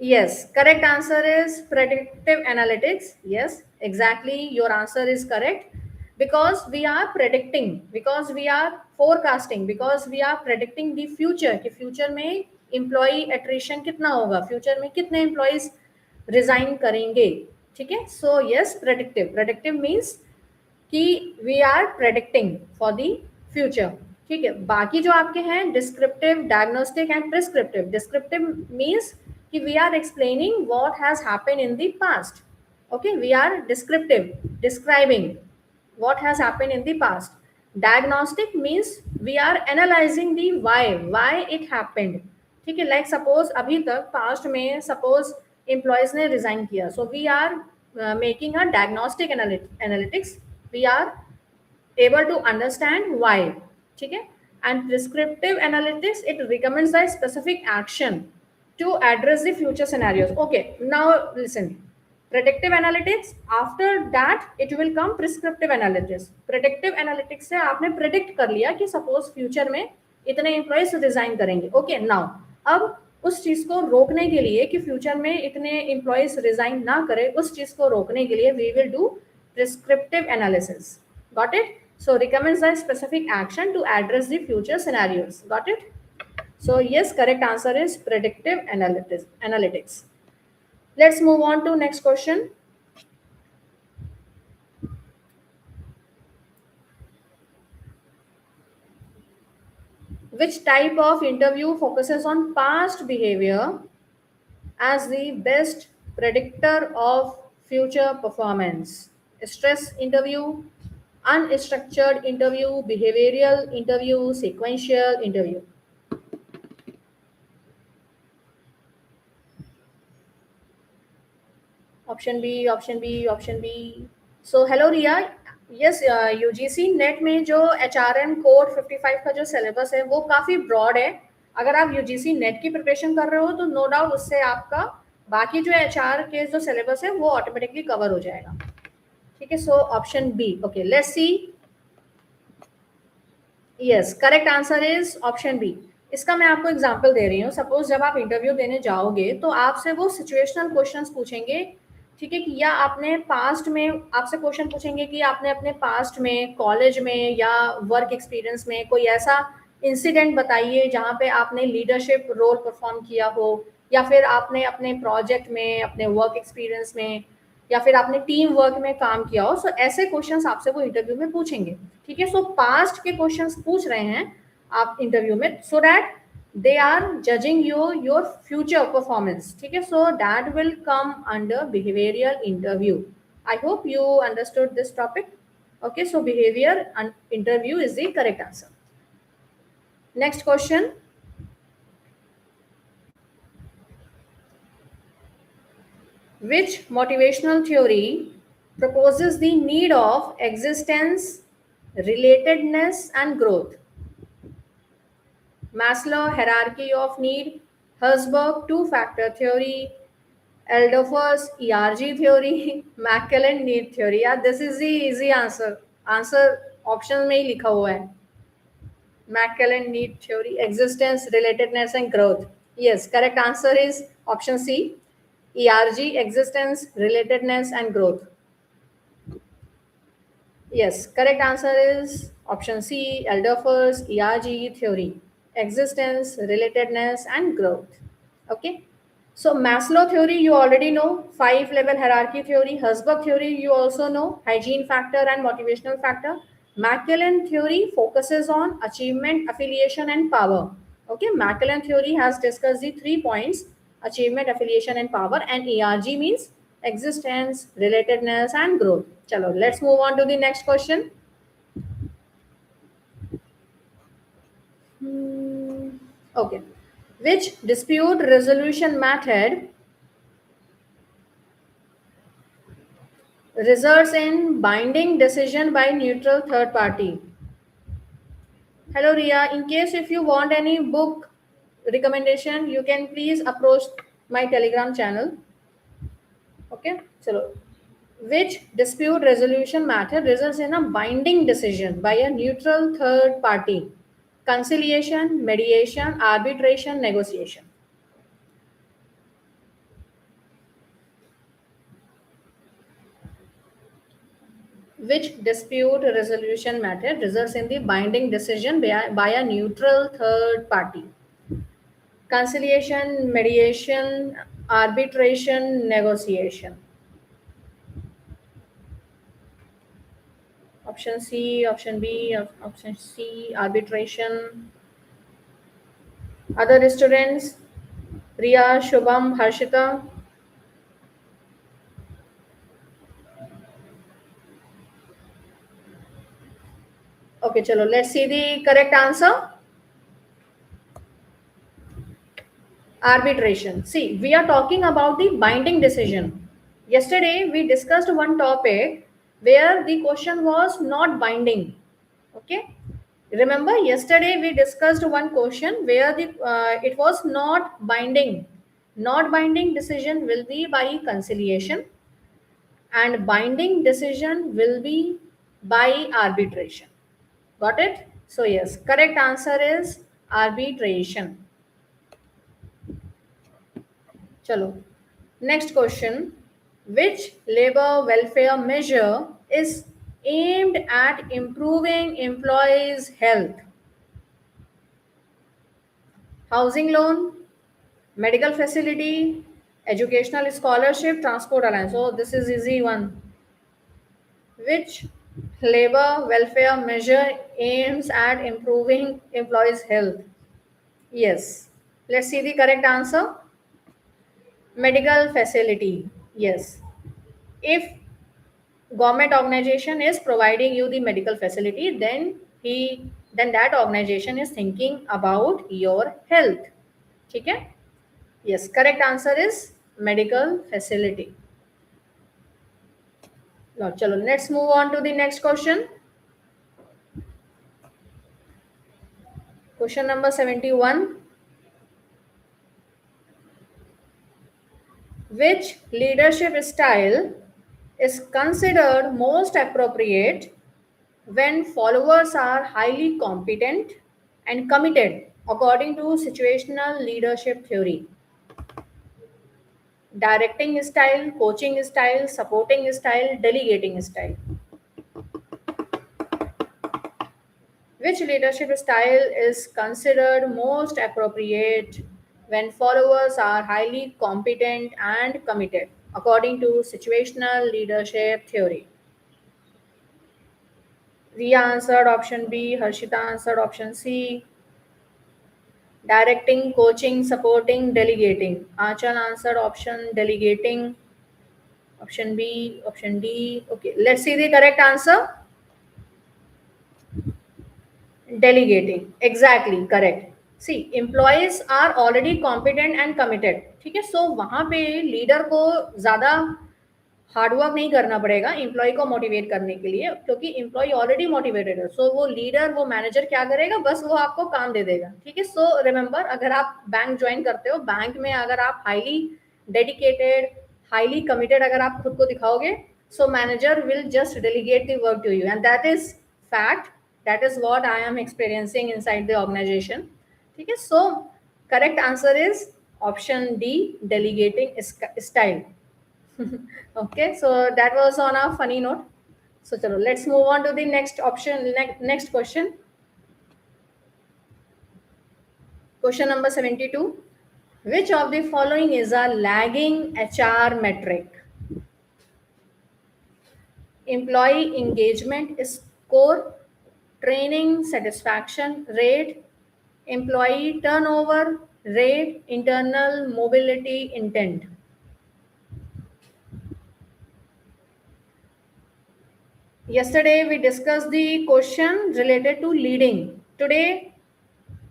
Yes, correct answer is predictive analytics. Yes, exactly, your answer is correct. Because we are predicting, because we are forecasting, because we are predicting the future कि future में employee attrition कितना होगा, future में कितने employees resign करेंगे. ठीक है, so yes, predictive means कि we are predicting for the future. ठीक है, बाकी जो आपके हैं descriptive, diagnostic and prescriptive. Descriptive means कि we are explaining what has happened in the past. Okay, we are descriptive, describing what has happened in the past. Diagnostic means we are analyzing the why it happened. ठीक है, like suppose अभी तक past में suppose employees ने resign किया, so we are making a diagnostic analytics. We are able to understand why. ठीक है, and prescriptive analytics, it recommends the specific action to address the future scenarios. Okay, now listen. Predictive analytics, after that it will come prescriptive analytics. Predictive analytics से आपने predict कर लिया कि suppose future में इतने employees resign करेंगे. Okay, now अब उस चीज को रोकने के लिए कि फ्यूचर में इतने employees resign ना करे, उस चीज को रोकने के लिए we will do prescriptive analysis. Got it? So recommends a specific action to address the future scenarios. Got it? So yes, correct answer is predictive analytics. Let's move on to next question. Which type of interview focuses on past behavior as the best predictor of future performance? Stress interview, unstructured interview, behavioral interview, sequential interview. Option B, option B, option B. So hello Riya. Yes, UGC NET में जो HRM code 55 का जो syllabus है वो काफ़ी broad है. अगर आप यूजीसी नेट की प्रिपरेशन कर रहे हो तो नो डाउट उससे आपका बाकी जो एचआर के जो सिलेबस है वो ऑटोमेटिकली कवर हो जाएगा. ठीक है, so option B. Okay, let's see. Yes, correct answer is option B. इसका मैं आपको एग्जांपल दे रही हूँ. सपोज जब आप इंटरव्यू देने जाओगे तो आपसे वो सिचुएशनल क्वेश्चंस पूछेंगे. ठीक है, कि या आपने पास्ट में आपसे क्वेश्चन पूछेंगे कि आपने अपने पास्ट में कॉलेज में या वर्क एक्सपीरियंस में कोई ऐसा इंसिडेंट बताइए जहाँ पे आपने लीडरशिप रोल परफॉर्म किया हो, या फिर आपने अपने प्रोजेक्ट में अपने वर्क एक्सपीरियंस में या फिर आपने टीम वर्क में काम किया हो. सो ऐसे क्वेश्चंस आपसे वो इंटरव्यू में पूछेंगे. ठीक है, सो पास्ट के क्वेश्चंस पूछ रहे हैं आप इंटरव्यू में, so that they are judging your future performance. ठीक है, so that will come under behavioral interview. I hope you understood this topic. Okay, so behavior and interview is the correct answer. Next question. Which motivational theory proposes the need of existence, relatedness and growth? Maslow hierarchy of need, Herzberg two-factor theory, Eldorfer's ERG theory, Maclellan need theory. Yeah, this is the easy answer. Answer option में ही लिखा हुआ है. Maclellan need theory, existence, relatedness and growth. Yes, correct answer is option C. ERG, existence, relatedness and growth. Yes, correct answer is option C. Eldorfer's ERG theory, existence, relatedness and growth. Okay. So Maslow theory you already know, 5-level hierarchy theory. Herzberg theory you also know, hygiene factor and motivational factor. Maclellan theory focuses on achievement, affiliation and power. Okay, Maclellan theory has discussed the 3 points: achievement, affiliation and power, and ERG means existence, relatedness and growth. Chalo, let's move on to the next question. Okay, which dispute resolution method results in binding decision by neutral third party? Hello Ria, in case if you want any book recommendation, you can please approach my Telegram channel. Okay, so which dispute resolution method results in a binding decision by a neutral third party? Conciliation, mediation, arbitration, negotiation. Which dispute resolution method results in the binding decision by a neutral third party? Conciliation, mediation, arbitration, negotiation. Option C, option B, option C, arbitration. Other students, Riya, Shubham, Harshita. Okay, chalo, let's see the correct answer. Arbitration. See, we are talking about the binding decision. Yesterday, we discussed one topic where the question was not binding. Okay. Remember, yesterday we discussed one question where it was not binding. Not binding decision will be by conciliation, and binding decision will be by arbitration. Got it? So yes, correct answer is arbitration. Chalo. Next question. Which labor welfare measure is aimed at improving employees' health? Housing loan, medical facility, educational scholarship, transport allowance. So this is easy one. Which Labor welfare measure aims at improving employees' health. Yes. Let's see the correct answer. Medical facility. Yes. If government organization is providing you the medical facility, then that organization is thinking about your health. Okay? Yes. Correct answer is medical facility. Now, chalo, let's move on to the next question. Question number 71. Which leadership style is considered most appropriate when followers are highly competent and committed according to situational leadership theory? Directing style, coaching style, supporting style, delegating style. Which leadership style is considered most appropriate when followers are highly competent and committed according to situational leadership theory? Ria answered option B, Harshita answered option C. Directing, coaching, supporting, delegating. Achal answered option delegating. Option B, option D. Okay, let's see the correct answer. Delegating. Exactly, correct. See, employees are already competent and committed. ठीक है, so वहाँ पे leader को ज़्यादा hard work नहीं करना पड़ेगा employ को मोटिवेट करने के लिए, क्योंकि एम्प्लॉय ऑलरेडी मोटिवेटेड है. सो वो लीडर, वो मैनेजर क्या करेगा, बस वो आपको काम दे देगा. ठीक है. सो रिमेंबर, अगर आप बैंक ज्वाइन करते हो, बैंक में अगर आप हाईली डेडिकेटेड, हाईली कमिटेड अगर आप खुद को दिखाओगे, so manager will just delegate the work to you, and that is fact. That is what I am experiencing inside the organization. ठीक है. So correct answer is option D, delegating style. Okay, so that was on a funny note. So chalo, let's move on to the next option. Next question. Question number 72. Which of the following is a lagging HR metric? Employee engagement score, training satisfaction rate, employee turnover rate, internal mobility intent. Yesterday we discussed the question related to leading. Today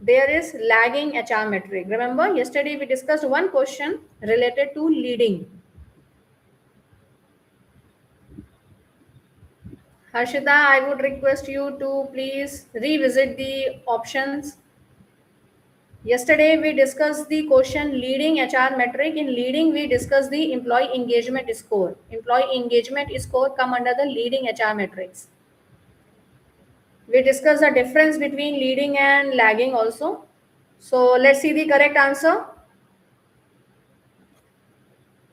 there is lagging HR metric. Remember, yesterday we discussed one question related to leading. Harshita, I would request you to please revisit the options. Yesterday we discussed the question leading HR metric. In leading we discussed the employee engagement score. Employee engagement score come under the leading HR metrics. We discussed the difference between leading and lagging also. So let's see the correct answer.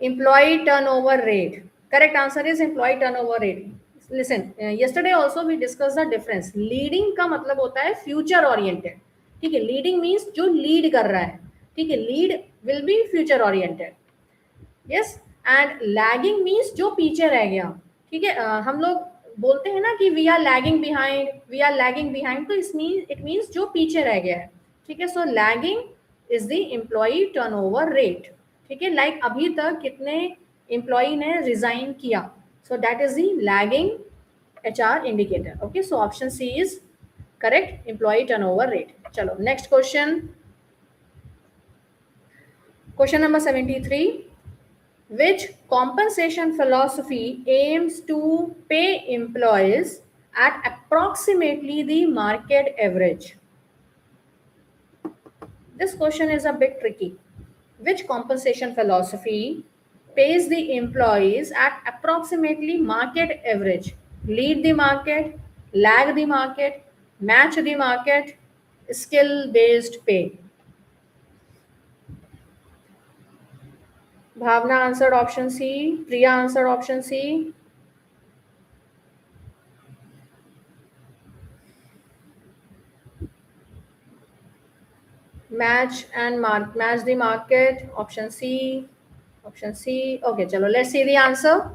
Employee turnover rate. Correct answer is employee turnover rate. Listen, yesterday also we discussed the difference. Leading का मतलब होता है future oriented. ठीक है. Leading means जो lead कर रहा है. ठीक है. Lead will be future oriented. Yes. And lagging means जो पीछे रह गया. ठीक है. हम लोग बोलते हैं ना कि we are lagging behind, तो it means जो पीछे रह गया है. ठीक है. So lagging is the employee turnover rate. ठीक है. लाइक अभी तक कितने एम्प्लॉई ने रिजाइन किया, so that is the lagging HR indicator. Okay, so option C is correct, employee turnover rate. चलो next question. Question number 73. Which compensation philosophy aims to pay employees at approximately the market average? This question is a bit tricky. Which compensation philosophy pays the employees at approximately market average? Lead the market, lag the market, match the market, skill based pay. Bhavna answered option C. Priya answered option C. Match the market, option C. Okay, chalo, let's see the answer.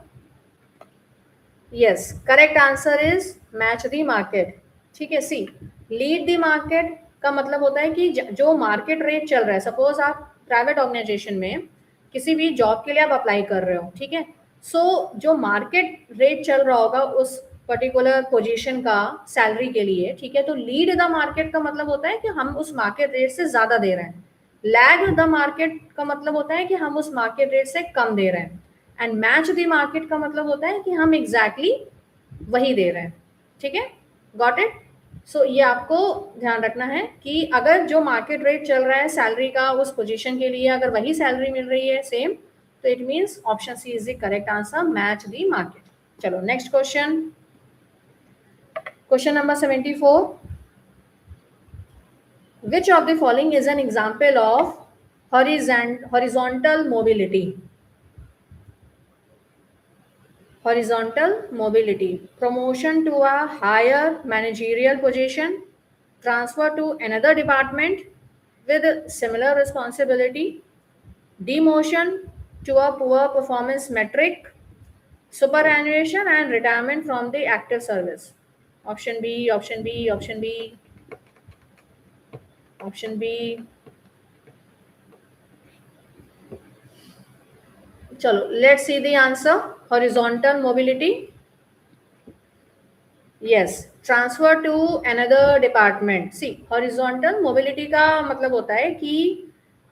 Yes, correct answer is match the market. ठीक है, सी lead the market का मतलब होता है कि जो market rate चल रहा है, सपोज आप प्राइवेट ऑर्गेनाइजेशन में किसी भी जॉब के लिए आप अप्लाई कर रहे हो, ठीक है, सो जो मार्केट रेट चल रहा होगा उस पर्टिकुलर पोजीशन का सैलरी के लिए, ठीक है, तो लीड द मार्केट का मतलब होता है कि हम उस मार्केट रेट से ज्यादा दे रहे हैं। लैग द मार्केट का मतलब होता है कि हम उस मार्केट रेट से कम दे रहे हैं। एंड मैच द मार्केट का मतलब होता है कि हम एग्जैक्टली वही दे रहे हैं। ठीक है, गॉट इट। सो ये आपको ध्यान रखना है कि अगर जो मार्केट रेट चल रहा है सैलरी का उस पोजीशन के लिए, अगर वही सैलरी मिल रही है सेम, तो it means option C is the correct answer, match the market. चलो next question, question number 74। Which of the following is an example of horizontal mobility? Horizontal mobility: promotion to a higher managerial position, transfer to another department with similar responsibility, demotion to a poor performance metric, superannuation and retirement from the active service. Option B, option B, option B, option B. Chalo, let's see the answer. Horizontal mobility. Yes, transfer to another department. See horizontal mobility का मतलब होता है कि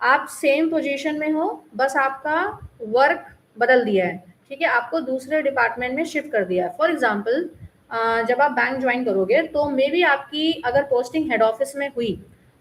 आप same position में हो, बस आपका वर्क बदल दिया है। ठीक है, आपको दूसरे डिपार्टमेंट में शिफ्ट कर दिया है। फॉर एग्जांपल, जब आप बैंक ज्वाइन करोगे तो मे बी आपकी अगर पोस्टिंग हेड ऑफिस में हुई,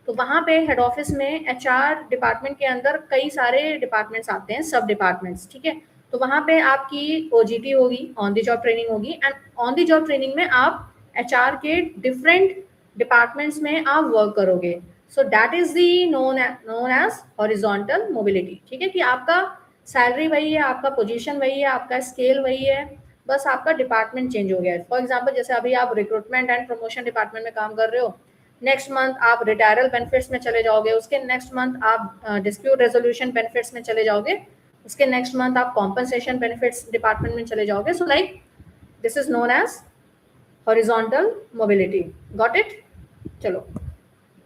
तो वहाँ पे हेड ऑफिस में एचआर डिपार्टमेंट के अंदर कई सारे डिपार्टमेंट्स आते हैं, सब डिपार्टमेंट्स। ठीक है, तो वहाँ पे आपकी ओजीटी होगी, ऑन द जॉब ट्रेनिंग होगी, and on the job training में आप एचआर के डिफरेंट डिपार्टमेंट्स में आप वर्क करोगे। So that is the known as horizontal mobility. ठीक है, कि आपका सैलरी वही है, आपका पोजीशन वही है, आपका स्केल वही है, बस आपका डिपार्टमेंट चेंज हो गया है। फॉर एग्जाम्पल, जैसे अभी आप रिक्रूटमेंट एंड प्रमोशन डिपार्टमेंट में काम कर रहे हो, नेक्स्ट मंथ आप रिटायरल बेनिफिट्स में चले जाओगे, उसके नेक्स्ट मंथ आप डिस्प्यूट रेजोल्यूशन बेनिफिट्स में चले जाओगे, उसके नेक्स्ट मंथ आप कॉम्पनसेशन बेनिफिट्स डिपार्टमेंट में चले जाओगे। So like this is known as horizontal mobility. Got it. चलो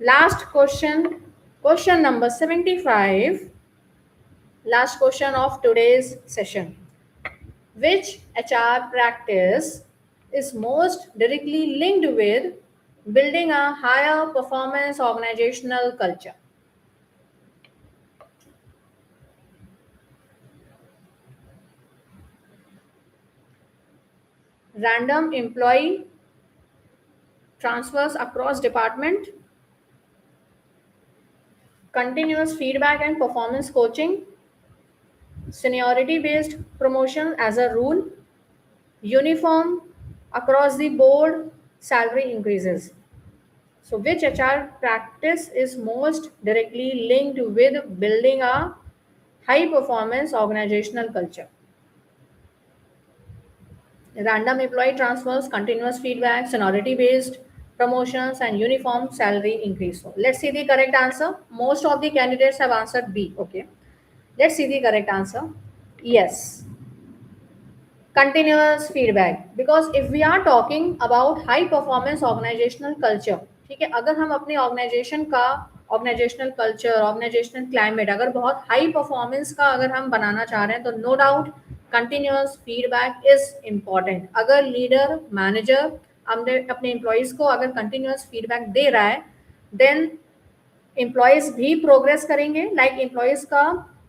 last question, question number 75, last question of today's session. Which HR practice is most directly linked with building a higher performance organizational culture? Random employee transfers across department, continuous feedback and performance coaching, seniority based promotion as a rule, uniform across the board salary increases. So which HR practice is most directly linked with building a high performance organizational culture? Random employee transfers, continuous feedback, seniority based promotions, and uniform salary increase. So let's see the correct answer. Most of the candidates have answered B. Okay, let's see the correct answer. Yes, continuous feedback, because if we are talking about high performance organizational culture, ठीक है, अगर हम अपने organisation का organisational culture, organizational climate अगर बहुत high performance का अगर हम बनाना चाह रहे हैं, तो no doubt continuous feedback is important. अगर लीडर मैनेजर अपने एम्प्लॉयज़ को अगर कंटिन्यूअस फीडबैक दे रहा है, देन एम्प्लॉयज़ भी प्रोग्रेस करेंगे, लाइक एम्प्लॉयज़ का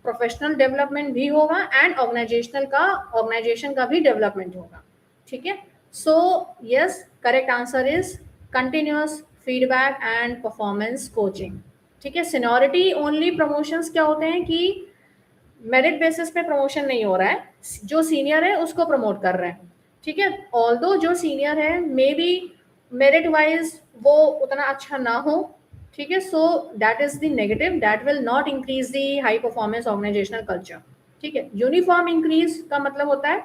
प्रोफेशनल डेवलपमेंट भी होगा एंड ऑर्गेनाइजेशन का भी डेवलपमेंट होगा। ठीक है, so yes, correct answer is continuous feedback and performance coaching. ठीक है, सीनियरिटी ओनली प्रमोशंस क्या होते हैं कि मेरिट बेसिस पे प्रमोशन नहीं हो रहा है, जो सीनियर है उसको प्रमोट कर रहे हैं। ठीक है, ऑल्दो जो सीनियर है मे बी मेरिट वाइज वो उतना अच्छा ना हो, ठीक है, so that is the negative, that will not increase the high performance organisational culture. ठीक है, यूनिफॉर्म इंक्रीज का मतलब होता है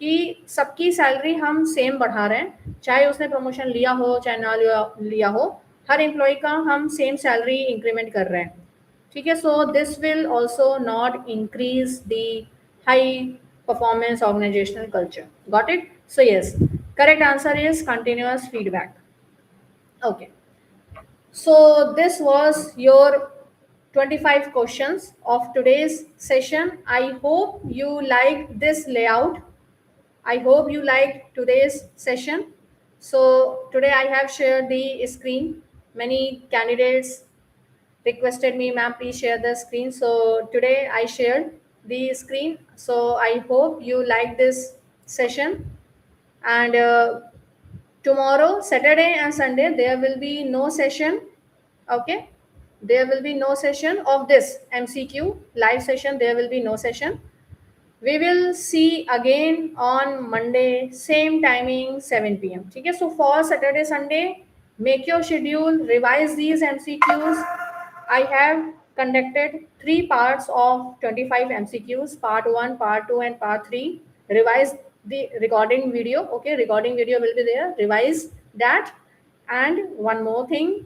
कि सबकी सैलरी हम सेम बढ़ा रहे हैं, चाहे उसने प्रमोशन लिया हो चाहे ना लिया हो, हर एम्प्लॉय का हम सेम सैलरी इंक्रीमेंट कर रहे हैं। ठीक है, so this will also not increase the high performance, organizational culture. Got it? So yes, correct answer is continuous feedback. Okay. So this was your 25 questions of today's session. I hope you liked this layout. I hope you liked today's session. So today I have shared the screen. Many candidates requested me, ma'am, please share the screen. So today I shared the screen. So I hope you like this session. And tomorrow, Saturday and Sunday, there will be no session. Okay, there will be no session of this MCQ live session. There will be no session. We will see again on Monday, same timing, 7 p.m. Okay, so for Saturday, Sunday, make your schedule, revise these MCQs. I have conducted 3 parts of 25 MCQs, part 1, part 2, and part 3. Revise the recording video. Okay, recording video will be there. Revise that. And one more thing,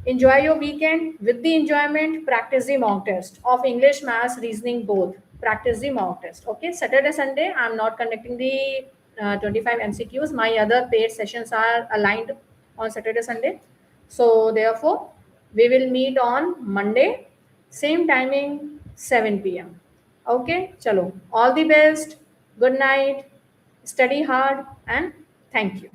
enjoy your weekend. With the enjoyment, practice the mock test of English, Maths, Reasoning, both. Practice the mock test. Okay, Saturday, Sunday, I'm not conducting the 25 MCQs. My other paid sessions are aligned on Saturday, Sunday. So, therefore, we will meet on Monday, same timing, 7 p.m. Okay, chalo. All the best. Good night. Study hard and thank you.